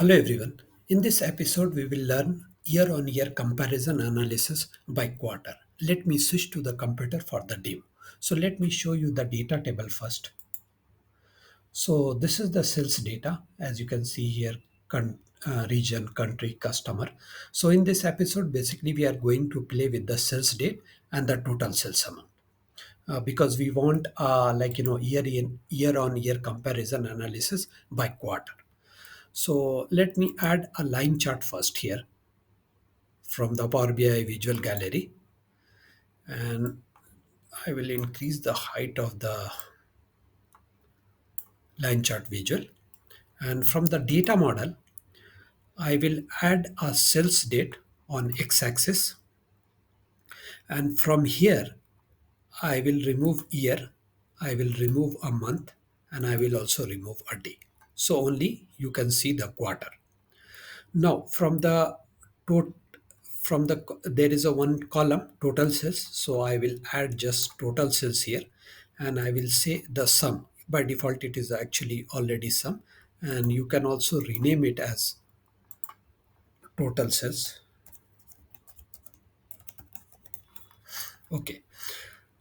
Hello everyone. In this episode, we will learn year on year comparison analysis by quarter. Let me switch to the computer for the demo. So, let me show you the data table first. So, this is the sales data as you can see here region, country, customer. So, in this episode, basically, we are going to play with the sales date and the total sales amount. Because we want year on year comparison analysis by quarter. So let me add a line chart first here from the Power BI visual gallery, and I will increase the height of the line chart visual. And from the data model, I will add a sales date on x-axis, and from here I will remove year, I will remove a month, and I will also remove a day. So only you can see the quarter. Now tot- from the there is a one column total sales, so I will add just total sales here, and I will say the sum. By default, it is actually already sum, and you can also rename it as total sales. Okay.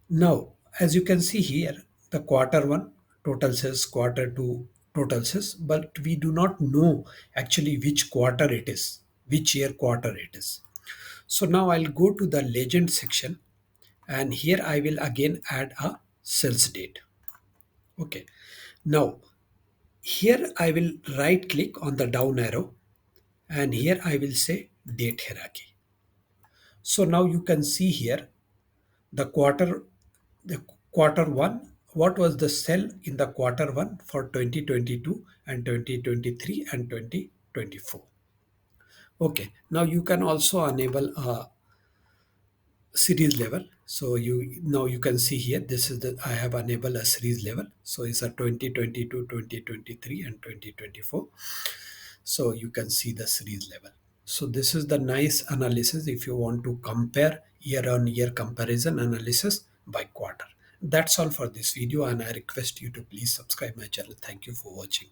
Now, as you can see here, the quarter one total sales, quarter two total sales, but we do not know actually which quarter it is, which year quarter it is. So now I'll go to the legend section, and here I will again add a sales date. Okay. Now here I will right click on the down arrow, and here I will say date hierarchy. So now you can see here the quarter one, what was the cell in the quarter one for 2022 and 2023 and 2024. Okay, now you can also enable a series level. So you can see here, this is the I have enabled a series level. So it's a 2022, 2023 and 2024. So you can see the series level. So this is the nice analysis if you want to compare year on year comparison analysis by quarter. That's all for this video, and I request you to please subscribe my channel. Thank you for watching.